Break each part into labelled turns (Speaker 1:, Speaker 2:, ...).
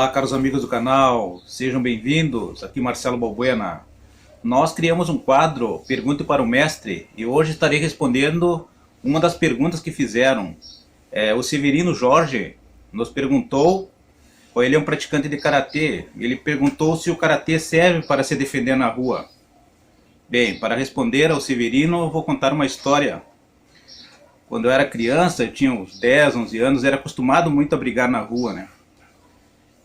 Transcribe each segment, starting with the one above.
Speaker 1: Olá, caros amigos do canal, sejam bem-vindos. Aqui Marcelo Balbuena. Nós criamos um quadro Pergunte para o Mestre e hoje estarei respondendo uma das perguntas que fizeram. O Severino Jorge nos perguntou, ele é um praticante de karatê, ele perguntou se o karatê serve para se defender na rua. Bem, para responder ao Severino, eu vou contar uma história. Quando eu era criança, eu tinha uns 10, 11 anos, era acostumado muito a brigar na rua, né?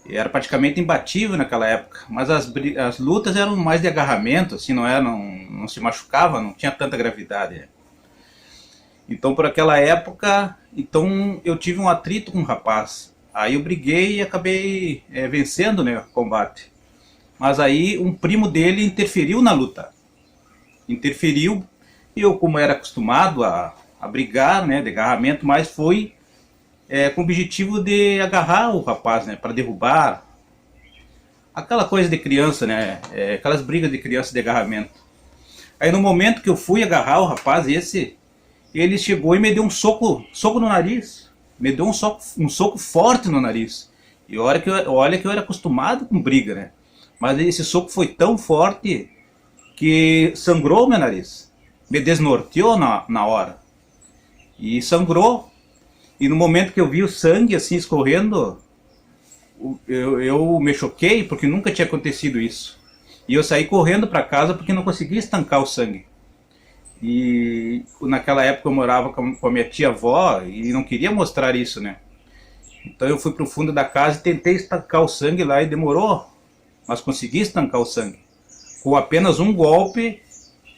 Speaker 1: E era praticamente imbatível naquela época, mas as lutas eram mais de agarramento, assim, não se machucava, não tinha tanta gravidade, né? Então, por aquela época, eu tive um atrito com um rapaz. Aí eu briguei e acabei vencendo, né, o combate. Mas aí um primo dele interferiu na luta. Interferiu, e eu, como era acostumado a brigar, né, de agarramento, mas foi com o objetivo de agarrar o rapaz, né, para derrubar. Aquela coisa de criança, né, aquelas brigas de criança de agarramento. Aí no momento que eu fui agarrar o rapaz, ele chegou e me deu um soco no nariz. Me deu um soco forte no nariz. E olha que eu era acostumado com briga, né. Mas esse soco foi tão forte que sangrou meu nariz. Me desnorteou na hora. E sangrou. E no momento que eu vi o sangue assim escorrendo, eu me choquei porque nunca tinha acontecido isso. E eu saí correndo para casa porque não conseguia estancar o sangue. E naquela época eu morava com a minha tia-avó e não queria mostrar isso, né? Então eu fui para o fundo da casa e tentei estancar o sangue lá e demorou, mas consegui estancar o sangue. Com apenas um golpe,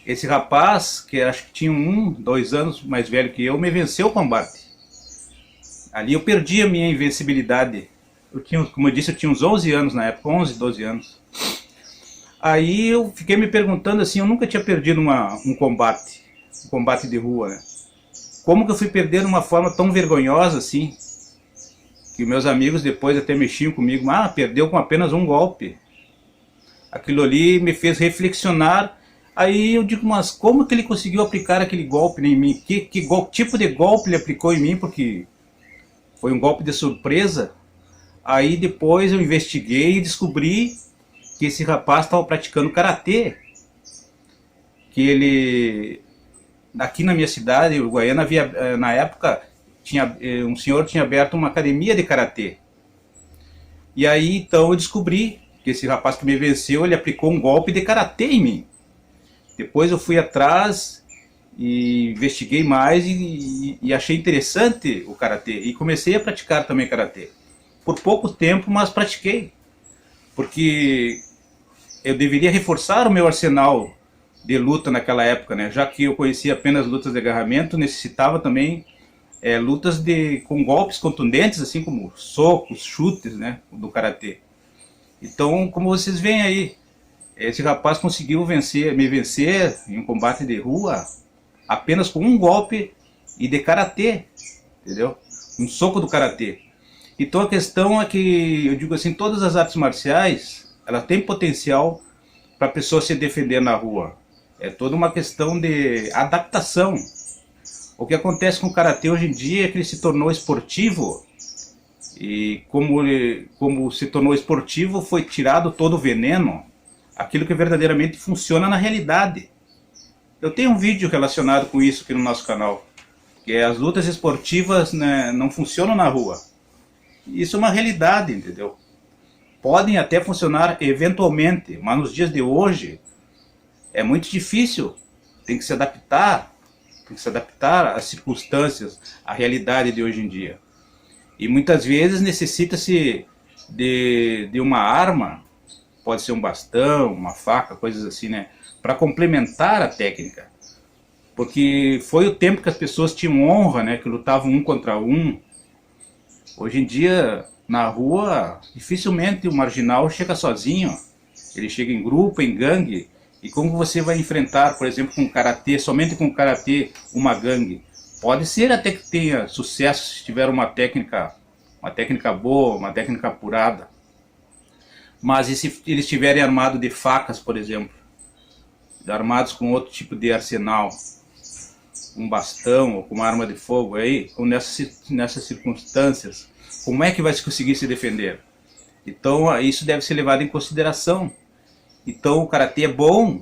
Speaker 1: esse rapaz, que acho que tinha 2 anos mais velho que eu, me venceu o combate. Ali eu perdi a minha invencibilidade. Como eu disse, eu tinha uns 11 anos na época, 11, 12 anos. Aí eu fiquei me perguntando assim, eu nunca tinha perdido um combate de rua, né? Como que eu fui perder de uma forma tão vergonhosa assim? Que meus amigos depois até mexiam comigo, perdeu com apenas um golpe. Aquilo ali me fez reflexionar. Aí eu digo, mas como que ele conseguiu aplicar aquele golpe em mim? Que tipo de golpe ele aplicou em mim? Porque foi um golpe de surpresa. Aí depois eu investiguei e descobri que esse rapaz estava praticando karatê. Que ele, aqui na minha cidade, Uruguaiana, na época, um senhor tinha aberto uma academia de karatê. E aí então eu descobri que esse rapaz que me venceu, ele aplicou um golpe de karatê em mim. Depois eu fui atrás e investiguei mais e achei interessante o karatê e comecei a praticar também karatê. Por pouco tempo, mas pratiquei, porque eu deveria reforçar o meu arsenal de luta naquela época, né? Já que eu conhecia apenas lutas de agarramento, necessitava também lutas com golpes contundentes, assim como socos, chutes, né, do karatê. Então, como vocês veem aí, esse rapaz conseguiu me vencer em um combate de rua apenas com um golpe e de karatê, entendeu? Um soco do karatê. Então a questão é que, eu digo assim, todas as artes marciais, elas têm potencial para a pessoa se defender na rua. É toda uma questão de adaptação. O que acontece com o karatê hoje em dia é que ele se tornou esportivo, e como se tornou esportivo, foi tirado todo o veneno, aquilo que verdadeiramente funciona na realidade. Eu tenho um vídeo relacionado com isso aqui no nosso canal, que é as lutas esportivas, né, não funcionam na rua. Isso é uma realidade, entendeu? Podem até funcionar eventualmente, mas nos dias de hoje é muito difícil. Tem que se adaptar às circunstâncias, à realidade de hoje em dia. E muitas vezes necessita-se de uma arma, pode ser um bastão, uma faca, coisas assim, né, para complementar a técnica. Porque foi o tempo que as pessoas tinham honra, né, que lutavam um contra um. Hoje em dia, na rua, dificilmente o marginal chega sozinho. Ele chega em grupo, em gangue. E como você vai enfrentar, por exemplo, com karatê, somente com karatê, uma gangue? Pode ser até que tenha sucesso se tiver uma técnica boa, uma técnica apurada. Mas e se eles estiverem armados de facas, por exemplo? Armados com outro tipo de arsenal? Um bastão ou com uma arma de fogo aí? Ou nessas circunstâncias, como é que vai se conseguir se defender? Então isso deve ser levado em consideração. Então o karatê é bom,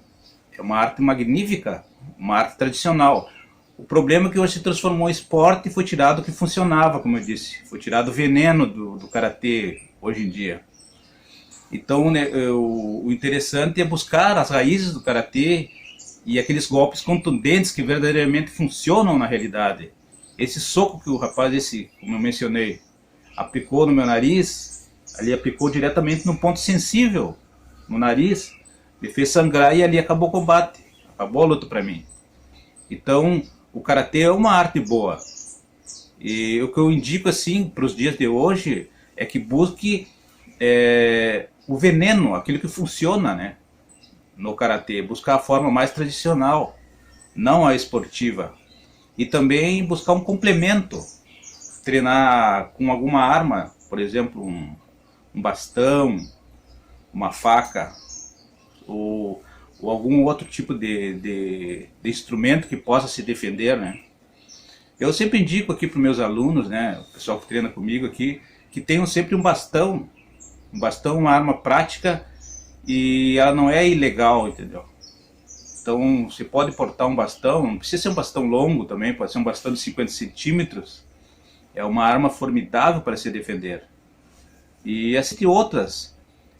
Speaker 1: é uma arte magnífica, uma arte tradicional. O problema é que hoje se transformou em esporte e foi tirado o que funcionava, como eu disse. Foi tirado o veneno do karatê hoje em dia. Então, né, o interessante é buscar as raízes do karatê e aqueles golpes contundentes que verdadeiramente funcionam na realidade. Esse soco que o rapaz, como eu mencionei, aplicou no meu nariz, ali aplicou diretamente no ponto sensível, no nariz, me fez sangrar e ali acabou o combate, acabou a luta para mim. Então, o karatê é uma arte boa. E o que eu indico assim para os dias de hoje é que busque o veneno, aquilo que funciona, né, no karatê, buscar a forma mais tradicional, não a esportiva. E também buscar um complemento, treinar com alguma arma, por exemplo, um bastão, uma faca, ou algum outro tipo de instrumento que possa se defender, né? Eu sempre indico aqui para os meus alunos, né, o pessoal que treina comigo aqui, que tenham sempre um bastão. Um bastão é uma arma prática e ela não é ilegal, entendeu? Então você pode portar um bastão, não precisa ser um bastão longo também, pode ser um bastão de 50 centímetros. É uma arma formidável para se defender. E essas e outras.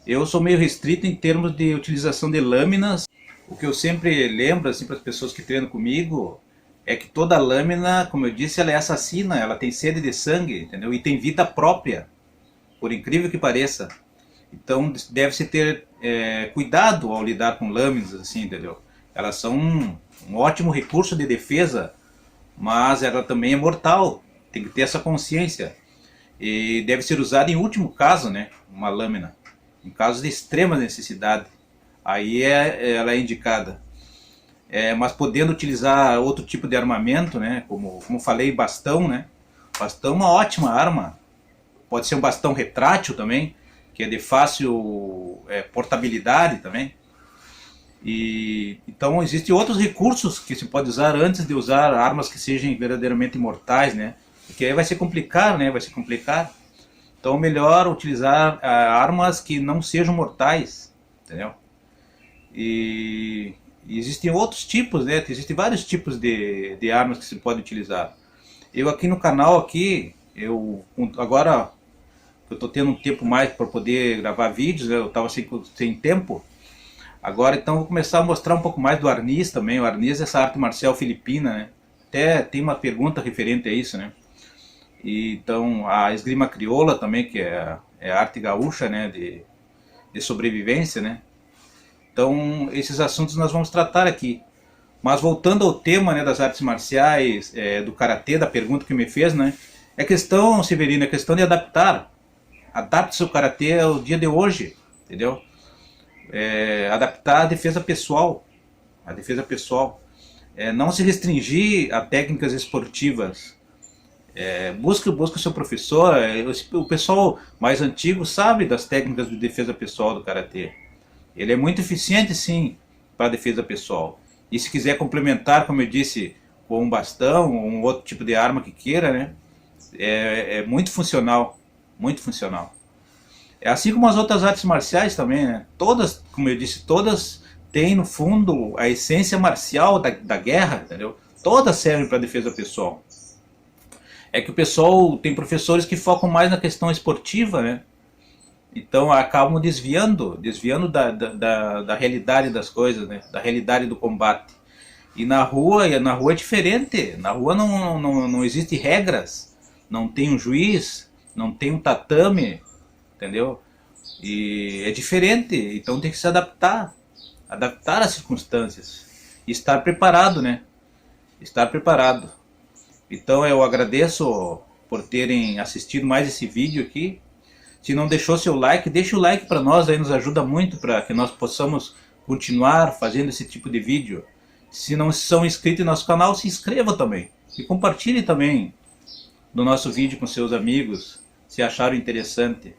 Speaker 1: Eu sou meio restrito em termos de utilização de lâminas. O que eu sempre lembro assim, para as pessoas que treinam comigo é que toda lâmina, como eu disse, ela é assassina, ela tem sede de sangue, entendeu? E tem vida própria, por incrível que pareça. Então deve-se ter cuidado ao lidar com lâminas, assim, entendeu? Elas são um ótimo recurso de defesa, mas ela também é mortal, tem que ter essa consciência. E deve ser usada em último caso, né, uma lâmina, em casos de extrema necessidade. Aí ela é indicada. Mas podendo utilizar outro tipo de armamento, né, como falei, bastão, né? Bastão é uma ótima arma. Pode ser um bastão retrátil também, que é de fácil portabilidade também. E então existem outros recursos que se pode usar antes de usar armas que sejam verdadeiramente mortais, né? Porque aí vai se complicar, né? Vai se complicar. Então melhor utilizar armas que não sejam mortais, entendeu? E existem outros tipos, né? Existem vários tipos de armas que se pode utilizar. Eu aqui no canal aqui, agora eu estou tendo um tempo mais para poder gravar vídeos, né? Eu estava sem tempo. Agora então vou começar a mostrar um pouco mais do arnis também. O arnis é essa arte marcial filipina, né? Até tem uma pergunta referente a isso, né? E, então a esgrima crioula também, que é a arte gaúcha, né? De sobrevivência, né? Então esses assuntos nós vamos tratar aqui. Mas voltando ao tema, né, das artes marciais, do karatê, da pergunta que me fez, né? É questão, Severino, é questão de adaptar. Adapte seu karatê ao dia de hoje, entendeu? Adaptar a defesa pessoal. A defesa pessoal. Não se restringir a técnicas esportivas. Busque o seu professor. O pessoal mais antigo sabe das técnicas de defesa pessoal do karatê. Ele é muito eficiente, sim, para a defesa pessoal. E se quiser complementar, como eu disse, com um bastão ou um outro tipo de arma que queira, né? É muito funcional. Muito funcional. Assim como as outras artes marciais também, né? Todas, como eu disse, todas têm no fundo a essência marcial da guerra, entendeu? Todas servem para defesa pessoal. É que o pessoal tem professores que focam mais na questão esportiva, né? Então acabam desviando da realidade das coisas, né? Da realidade do combate. E na rua é diferente. Na rua não existe regras, não tem um juiz, não tem um tatame, entendeu? E é diferente, então tem que se adaptar às circunstâncias e estar preparado, né? Estar preparado. Então eu agradeço por terem assistido mais esse vídeo aqui. Se não deixou seu like, deixa o like para nós, aí nos ajuda muito para que nós possamos continuar fazendo esse tipo de vídeo. Se não são inscritos em nosso canal, se inscreva também. E compartilhe também do nosso vídeo com seus amigos, se acharam interessante.